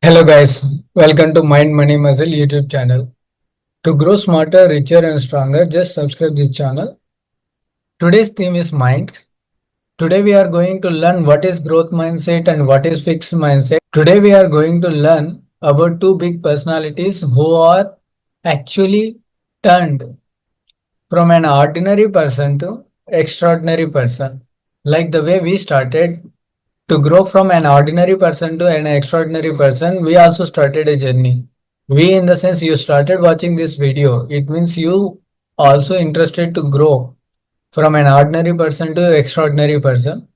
Hello guys, welcome to Mind Money Muscle YouTube channel. To grow smarter, richer and stronger, just subscribe this channel. Today's theme is mind. Today we are going to learn what is growth mindset and what is fixed mindset. Today we are going to learn about two big personalities who are actually turned from an ordinary person to extraordinary person. Like the way we started to grow from an ordinary person to an extraordinary person, we also started a journey. We, in the sense, you started watching this video. It means you also interested to grow from an ordinary person to extraordinary person.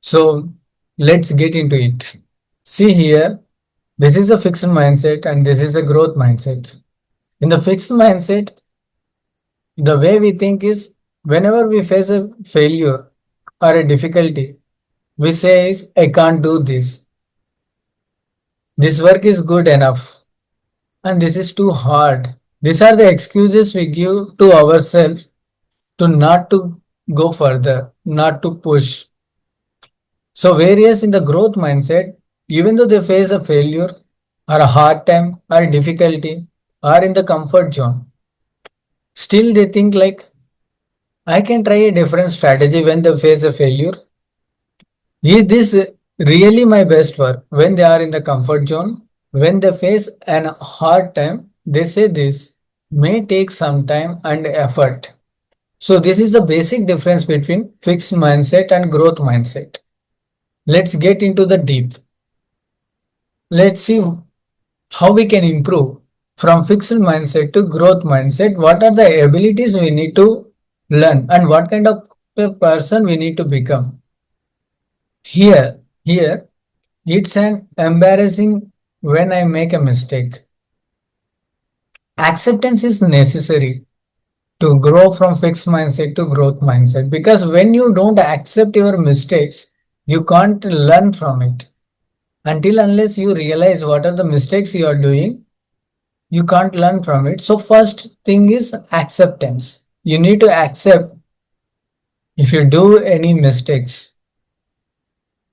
So let's get into it. See here, this is a fixed mindset and this is a growth mindset. In the fixed mindset, the way we think is whenever we face a failure or a difficulty, we say is I can't do this. This work is good enough and this is too hard. These are the excuses we give to ourselves to not to go further, not to push. So various in the growth mindset, even though they face a failure or a hard time or a difficulty or in the comfort zone, still they think like I can try a different strategy when they face a failure. Is this really my best work? When they are in the comfort zone, when they face an hard time, they say this may take some time and effort. So this is the basic difference between fixed mindset and growth mindset. Let's get into the deep. Let's see how we can improve from fixed mindset to growth mindset. What are the abilities we need to learn and what kind of a person we need to become? Here, it's an embarrassing when I make a mistake. Acceptance is necessary to grow from fixed mindset to growth mindset because when you don't accept your mistakes, you can't learn from it. Until unless you realize what are the mistakes you are doing, you can't learn from it. So first thing is acceptance. You need to accept if you do any mistakes.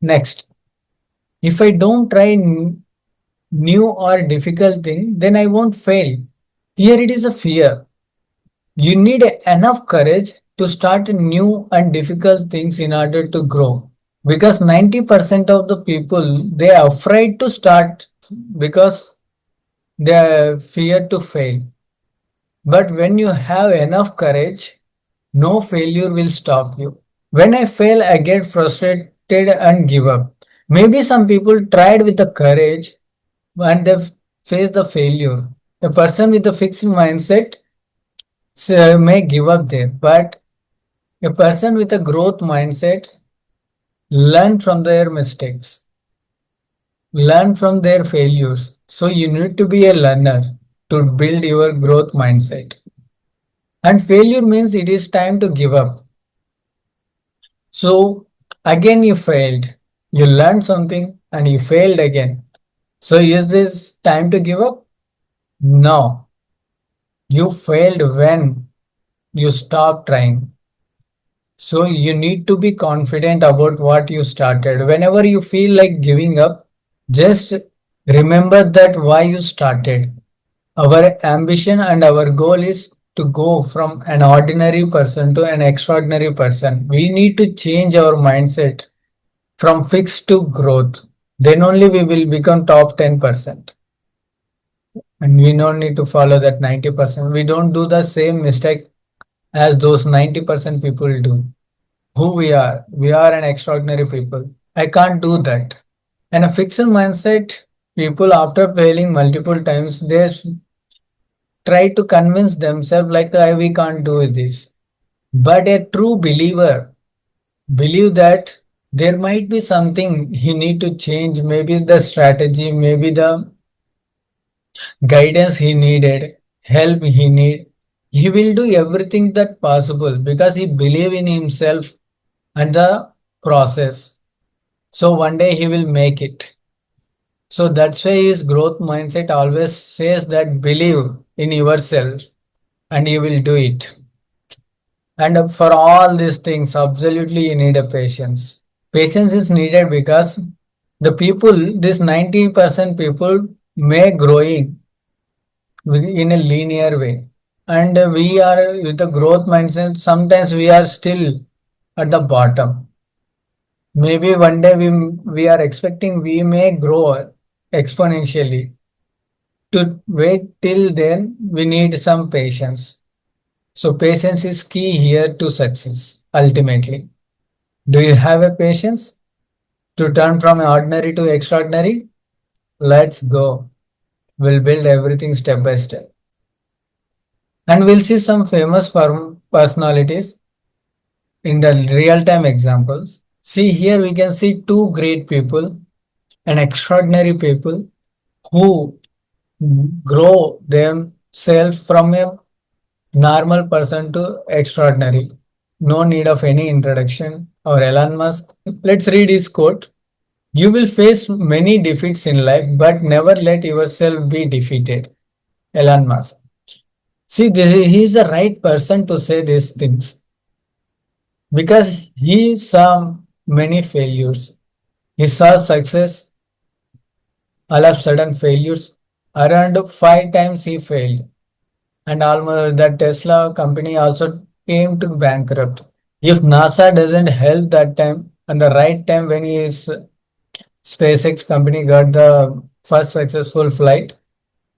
Next, if I don't try new or difficult thing, then I won't fail. Here it is a fear. You need enough courage to start new and difficult things in order to grow. Because 90% of the people, they are afraid to start because they fear to fail. But when you have enough courage, no failure will stop you. When I fail, I get frustrated and give up. Maybe some people tried with the courage and they face the failure. A person with a fixed mindset may give up there, but a person with a growth mindset learn from their mistakes, learn from their failures. So you need to be a learner to build your growth mindset. And failure means it is time to give up. So again you failed. You learned something and you failed again. So is this time to give up? No. You failed when you stopped trying. So you need to be confident about what you started. Whenever you feel like giving up, just remember that why you started. Our ambition and our goal is to go from an ordinary person to an extraordinary person. We need to change our mindset from fixed to growth. Then only we will become top 10%. And we don't need to follow that 90%. We don't do the same mistake as those 90% people do. Who we are. We are an extraordinary people. I can't do that. And a fixed mindset, people after failing multiple times, they try to convince themselves like we can't do this. But a true believer believe that there might be something he need to change, maybe the strategy, maybe the guidance he needed, help he need. He will do everything that possible because he believe in himself and the process. So one day he will make it. So that's why his growth mindset always says that believe in yourself and you will do it. And for all these things, absolutely you need a patience. Patience is needed because The people, this 90% people may growing in a linear way. And we are with the growth mindset, sometimes we are still at the bottom. Maybe one day we are expecting we may grow exponentially. To wait till then, we need some patience. So patience is key here to success, ultimately. Do you have a patience to turn from ordinary to extraordinary? Let's go. We'll build everything step by step. And we'll see some famous personalities in the real-time examples. See here we can see two great people and extraordinary people who grow themselves from a normal person to extraordinary. No need of any introduction or Elon Musk. Let's read his quote. You will face many defeats in life, but never let yourself be defeated. Elon Musk. See, he is the right person to say these things because he saw many failures. He saw success, all of sudden failures. Around 5 times he failed, and almost the Tesla company also came to bankrupt. If NASA doesn't help that time and the right time when his SpaceX company got the first successful flight,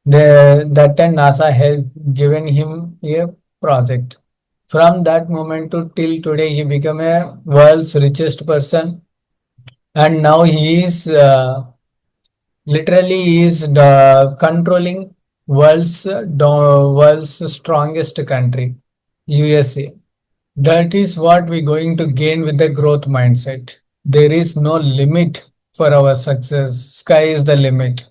that time NASA helped given him a project. From that moment to till today, he became a world's richest person, and now he is literally he is the controlling world's strongest country, USA. That is what we're going to gain with the growth mindset. There is no limit for our success. Sky is the limit.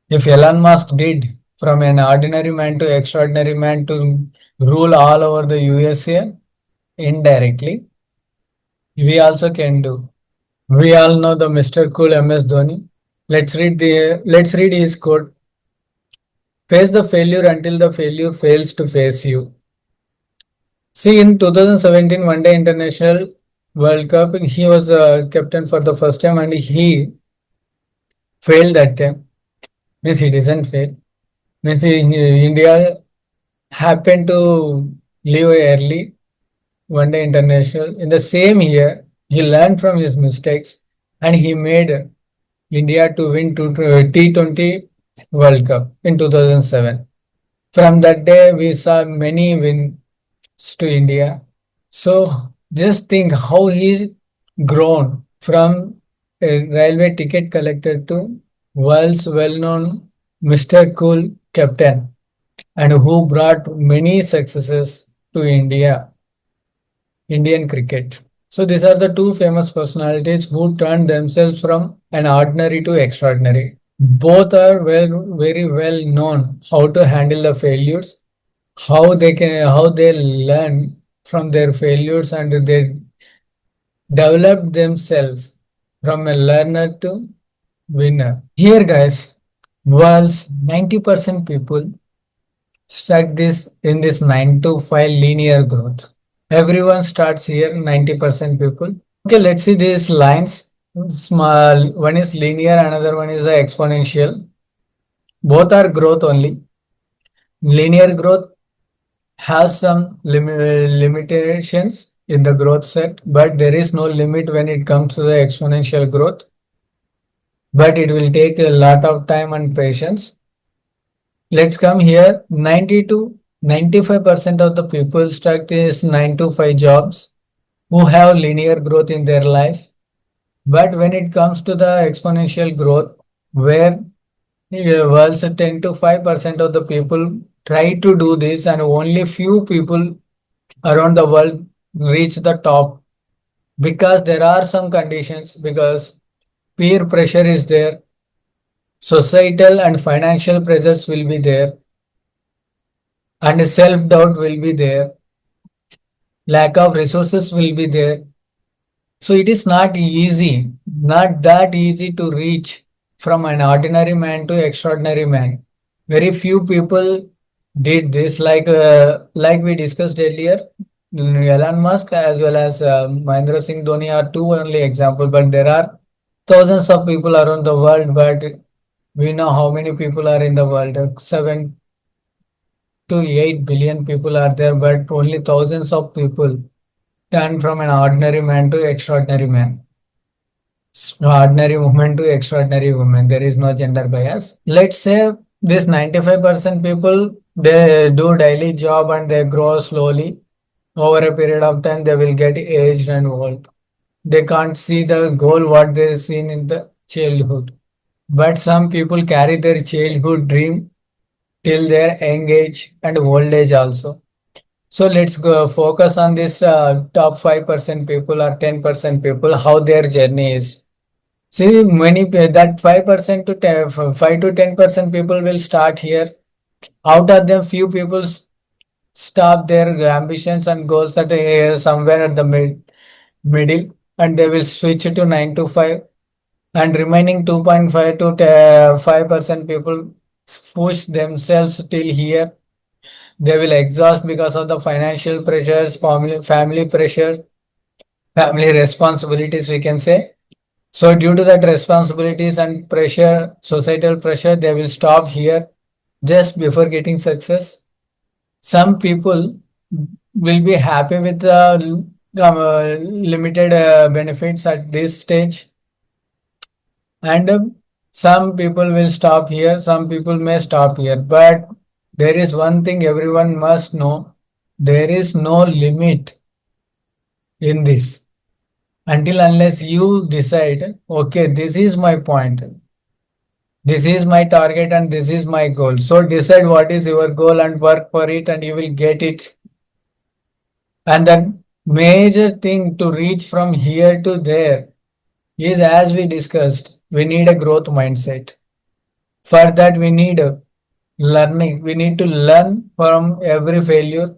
If Elon Musk did from an ordinary man to extraordinary man to rule all over the USA indirectly, we also can do. We all know the Mr. Cool MS Dhoni. Let's read his quote. Face the failure until the failure fails to face you. See, in 2017 One Day International World Cup, he was captain for the first time and he failed that time. Means he didn't fail. Means India happened to leave early One Day International. In the same year, he learned from his mistakes and he made India to win T20 World Cup in 2007. From that day, we saw many wins to India. So just think how he's grown from a railway ticket collector to world's well-known Mr. Cool captain and who brought many successes to Indian cricket. So these are the two famous personalities who turned themselves from an ordinary to extraordinary. Both are very well known how to handle the failures, how they learn from their failures and they develop themselves from a learner to winner. Here guys, world's 90% people stuck this in this 9 to 5 linear growth. Everyone starts here, 90% people. Okay, let's see these lines. Small, one is linear, another one is exponential. Both are growth only. Linear growth has some limitations in the growth set, but there is no limit when it comes to the exponential growth. But it will take a lot of time and patience. Let's come here. 90 to 95% of the people stuck is 9 to 5 jobs who have linear growth in their life. But when it comes to the exponential growth, where world's 10 to 5% of the people try to do this and only few people around the world reach the top because there are some conditions, because peer pressure is there, societal and financial pressures will be there, and self-doubt will be there, lack of resources will be there. So it is not easy, not that easy to reach from an ordinary man to extraordinary man. Very few people did this, like we discussed earlier. Elon Musk as well as Mahendra Singh Dhoni are two only examples, but there are thousands of people around the world, but we know how many people are in the world. 7 to 8 billion people are there, but only thousands of people turn from an ordinary man to extraordinary man. Ordinary woman to extraordinary woman. There is no gender bias. Let's say this 95% people, they do daily job and they grow slowly. Over a period of time, they will get aged and old. They can't see the goal what they seen in the childhood. But some people carry their childhood dream till their young age and old age also. So let's go focus on this top 5% people or 10% people, how their journey is. See, that 5% to 10, 5 to 10% people will start here. Out of them, few people stop their ambitions and goals at somewhere at the middle, and they will switch to 9 to 5. And remaining 2.5 to 5% people push themselves till here. They will exhaust because of the financial pressures, family pressure, family responsibilities, we can say. So due to that responsibilities and pressure, societal pressure, they will stop here just before getting success. Some people will be happy with the limited benefits at this stage, and some people will stop here, some people may stop here. But there is one thing everyone must know: there is no limit in this until unless you decide, okay, this is my point. This is my target and this is my goal. So decide what is your goal and work for it and you will get it. And the major thing to reach from here to there is, as we discussed, we need a growth mindset. For that, we need learning. We need to learn from every failure.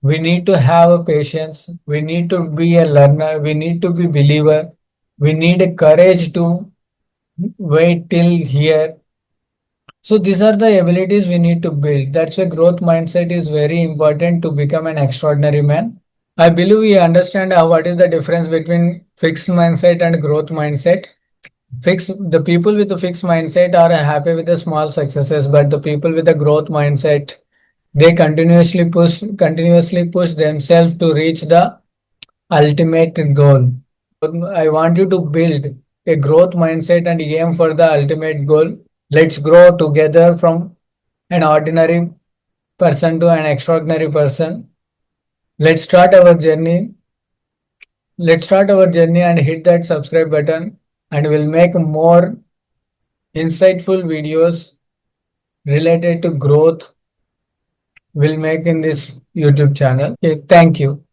We need to have a patience. We need to be a learner. We need to be believer. We need a courage to wait till here. So these are the abilities we need to build. That's why growth mindset is very important to become an extraordinary man. I believe we understand what is the difference between fixed mindset and growth mindset. The people with the fixed mindset are happy with the small successes, but the people with the growth mindset, they continuously push themselves to reach the ultimate goal. I want you to build a growth mindset and aim for the ultimate goal. Let's grow together from an ordinary person to an extraordinary person. Let's start our journey. Let's start our journey and hit that subscribe button, and we'll make more insightful videos related to growth we'll make in this YouTube channel. Okay, thank you.